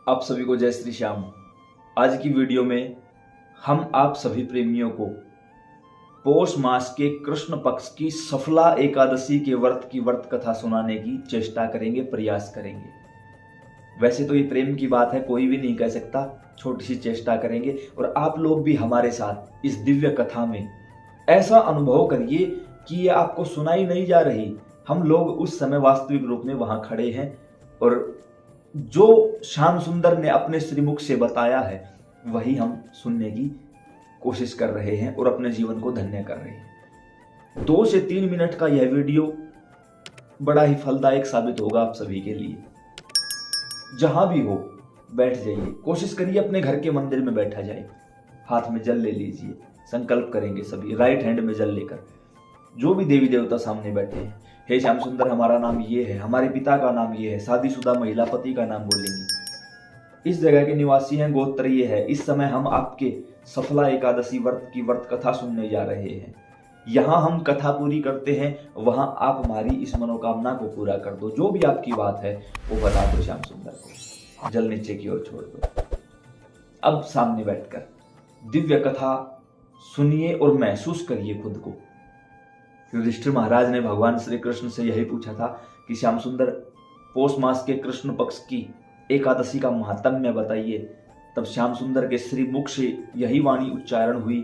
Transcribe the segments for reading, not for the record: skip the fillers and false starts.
आप सभी को जय श्री श्याम। आज की वीडियो में हम आप सभी प्रेमियों को पौष मास के कृष्ण पक्ष की सफला एकादशी के व्रत की व्रत कथा सुनाने की चेष्टा करेंगे, प्रयास करेंगे। वैसे तो ये प्रेम की बात है, कोई भी नहीं कह सकता, छोटी सी चेष्टा करेंगे और आप लोग भी हमारे साथ इस दिव्य कथा में ऐसा अनुभव करिए कि ये आपको सुनाई नहीं जा रही। हम लोग उस समय वास्तविक रूप में वहां खड़े हैं और जो श्याम सुंदर ने अपने श्रीमुख से बताया है वही हम सुनने की कोशिश कर रहे हैं और अपने जीवन को धन्य कर रहे हैं। 2 से 3 मिनट का यह वीडियो बड़ा ही फलदायक साबित होगा आप सभी के लिए। जहां भी हो बैठ जाइए, कोशिश करिए अपने घर के मंदिर में बैठा जाए, हाथ में जल ले लीजिए, संकल्प करेंगे सभी राइट हैंड में जल लेकर। जो भी देवी देवता सामने बैठे हैं, हे श्याम सुंदर हमारा नाम ये है, हमारे पिता का नाम ये है, शादीशुदा महिला पति का नाम बोलेंगे, इस जगह के निवासी हैं, गोत्र ये है, इस समय हम आपके सफला एकादशी व्रत की व्रत कथा सुनने जा रहे हैं। यहाँ हम कथा पूरी करते हैं, वहां आप हमारी इस मनोकामना को पूरा कर दो। जो भी आपकी बात है वो बता दो श्याम सुंदर को, जल नीचे की ओर छोड़ दो। अब सामने बैठकर दिव्य कथा सुनिए और महसूस करिए खुद को। युधिष्ठिर महाराज ने भगवान श्री कृष्ण से यही पूछा था कि श्याम सुंदर पौष मास के कृष्ण पक्ष की एकादशी का महात्म्य बताइए। तब श्याम सुंदर के श्री मुख से यही वाणी उच्चारण हुई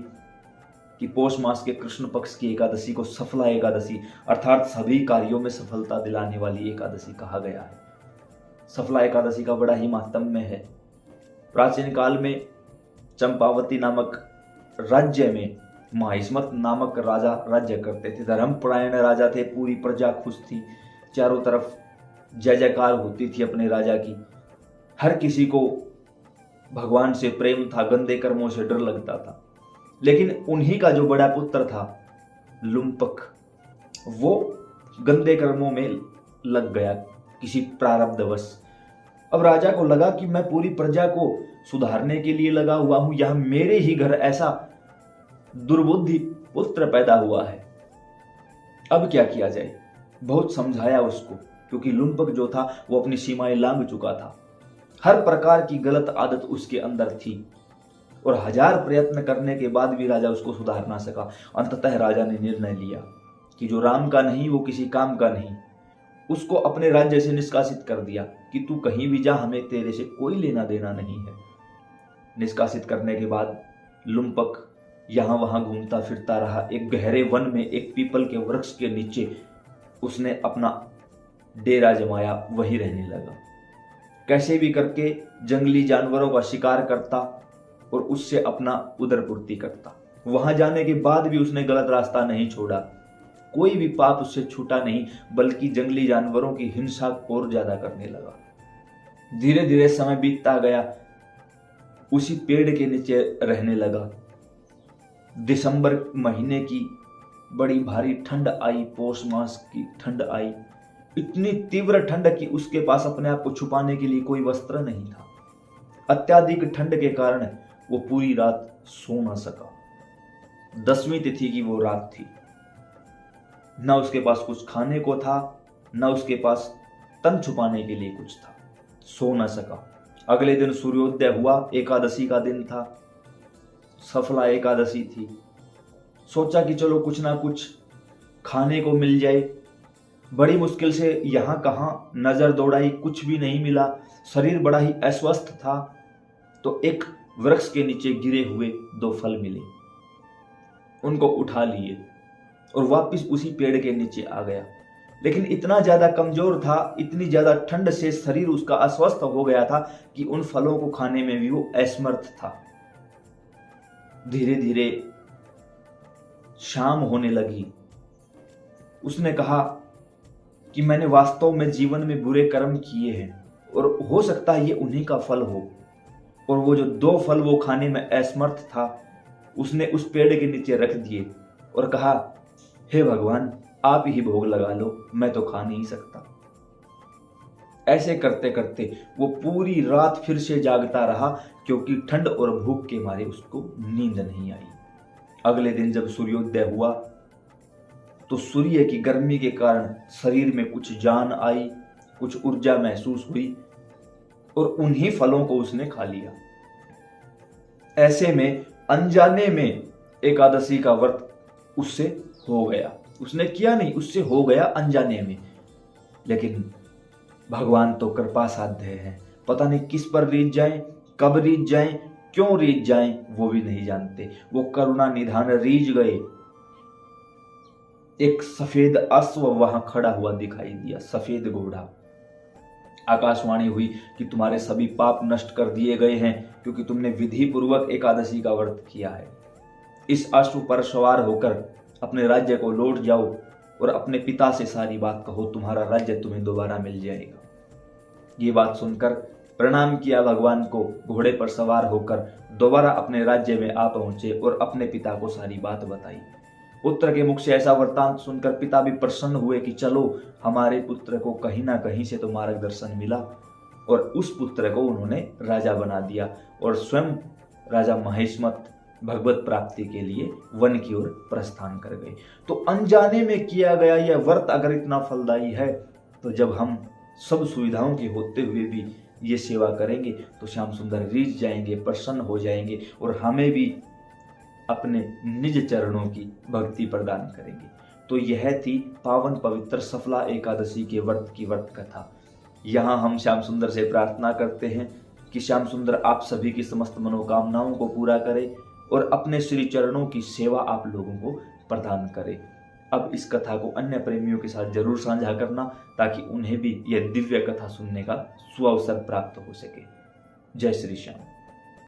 कि पौष मास के कृष्ण पक्ष की एकादशी को सफला एकादशी अर्थात सभी कार्यों में सफलता दिलाने वाली एकादशी कहा गया है। सफला एकादशी का बड़ा ही महात्म्य है। प्राचीन काल में चंपावती नामक राज्य में माहिष्मत नामक राजा राज्य करते थे। धर्मपरायण राजा थे, पूरी प्रजा खुश थी, चारों तरफ जय जयकार होती थी अपने राजा की। हर किसी को भगवान से प्रेम था, गंदे कर्मों से डर लगता था। लेकिन उन्हीं का जो बड़ा पुत्र था लुम्पक, वो गंदे कर्मों में लग गया किसी प्रारब्धवश। अब राजा को लगा कि मैं पूरी प्रजा को सुधारने के लिए लगा हुआ हूं, यह मेरे ही घर ऐसा दुर्बुद्धि पुत्र पैदा हुआ है, अब क्या किया जाए। बहुत समझाया उसको, क्योंकि लुम्पक जो था वो अपनी सीमाएं लांघ चुका था। हर प्रकार की गलत आदत उसके अंदर थी और 1000 प्रयत्न करने के बाद भी राजा उसको सुधार ना सका। अंततः राजा ने निर्णय लिया कि जो राम का नहीं वो किसी काम का नहीं, उसको अपने राज्य से निष्कासित कर दिया कि तू कहीं भी जा, हमें तेरे से कोई लेना देना नहीं है। निष्कासित करने के बाद लुम्पक यहां वहां घूमता फिरता रहा। एक गहरे वन में एक पीपल के वृक्ष के नीचे उसने अपना डेरा जमाया, वहीं रहने लगा। कैसे भी करके जंगली जानवरों का शिकार करता और उससे अपना उदरपूर्ति करता। वहां जाने के बाद भी उसने गलत रास्ता नहीं छोड़ा, कोई भी पाप उससे छूटा नहीं, बल्कि जंगली जानवरों की हिंसा और ज्यादा करने लगा। धीरे धीरे समय बीतता गया, उसी पेड़ के नीचे रहने लगा। दिसंबर महीने की बड़ी भारी ठंड आई, पौष मास की ठंड आई, इतनी तीव्र ठंड कि उसके पास अपने आप को छुपाने के लिए कोई वस्त्र नहीं था। अत्याधिक ठंड के कारण वो पूरी रात सो ना सका। 10वीं तिथि की वो रात थी। न उसके पास कुछ खाने को था, न उसके पास तन छुपाने के लिए कुछ था, सो न सका। अगले दिन सूर्योदय हुआ, एकादशी का दिन था, सफला एकादशी थी। सोचा कि चलो कुछ ना कुछ खाने को मिल जाए। बड़ी मुश्किल से यहां कहां नजर दौड़ाई, कुछ भी नहीं मिला। शरीर बड़ा ही अस्वस्थ था, तो एक वृक्ष के नीचे गिरे हुए 2 फल मिले, उनको उठा लिए और वापस उसी पेड़ के नीचे आ गया। लेकिन इतना ज्यादा कमजोर था, इतनी ज्यादा ठंड से शरीर उसका अस्वस्थ हो गया था कि उन फलों को खाने में भी वो असमर्थ था। धीरे धीरे शाम होने लगी। उसने कहा कि मैंने वास्तव में जीवन में बुरे कर्म किए हैं और हो सकता है ये उन्हीं का फल हो। और वो जो 2 फल वो खाने में असमर्थ था, उसने उस पेड़ के नीचे रख दिए और कहा, हे भगवान आप ही भोग लगा लो, मैं तो खा नहीं सकता। ऐसे करते करते वो पूरी रात फिर से जागता रहा, क्योंकि ठंड और भूख के मारे उसको नींद नहीं आई। अगले दिन जब सूर्योदय हुआ तो सूर्य की गर्मी के कारण शरीर में कुछ जान आई, कुछ ऊर्जा महसूस हुई। और उन्हीं फलों को उसने खा लिया। ऐसे में अनजाने में एकादशी का व्रत उससे हो गया, उसने किया नहीं, उससे हो गया अनजाने में। लेकिन भगवान तो कृपा साध्य है, पता नहीं किस पर रीझ जाएं, कब रीझ जाएं, क्यों रीझ जाएं, वो भी नहीं जानते। वो करुणा निधान रीझ गए। एक सफेद अश्व वहां खड़ा हुआ दिखाई दिया, सफेद घोड़ा। आकाशवाणी हुई कि तुम्हारे सभी पाप नष्ट कर दिए गए हैं, क्योंकि तुमने विधि पूर्वक एकादशी का व्रत किया है। इस अश्व पर सवार होकर अपने राज्य को लौट जाओ और अपने पिता से सारी बात कहो, तुम्हारा राज्य तुम्हें दोबारा मिल जाएगा। ये बात सुनकर प्रणाम किया भगवान को, घोड़े पर सवार होकर दोबारा अपने राज्य में आ पहुंचे और अपने पिता को सारी बात बताई। पुत्र के मुख से ऐसा वृत्तांत सुनकर पिता भी प्रसन्न हुए कि चलो, हमारे पुत्र को कहीं ना कहीं से तो मार्गदर्शन मिला, और उस पुत्र को उन्होंने राजा बना दिया और स्वयं राजा महेशमत भगवत प्राप्ति के लिए वन की ओर प्रस्थान कर गए। तो अनजाने में किया गया यह व्रत अगर इतना फलदायी है, तो जब हम सब सुविधाओं के होते हुए भी ये सेवा करेंगे तो श्याम सुंदर रीझ जाएंगे, प्रसन्न हो जाएंगे और हमें भी अपने निज चरणों की भक्ति प्रदान करेंगे। तो यह थी पावन पवित्र सफला एकादशी के व्रत की व्रत कथा। यहाँ हम श्याम सुंदर से प्रार्थना करते हैं कि श्याम सुंदर आप सभी की समस्त मनोकामनाओं को पूरा करे और अपने श्री चरणों की सेवा आप लोगों को प्रदान करे। अब इस कथा को अन्य प्रेमियों के साथ जरूर साझा करना, ताकि उन्हें भी यह दिव्य कथा सुनने का सुअवसर प्राप्त हो सके। जय श्री श्याम।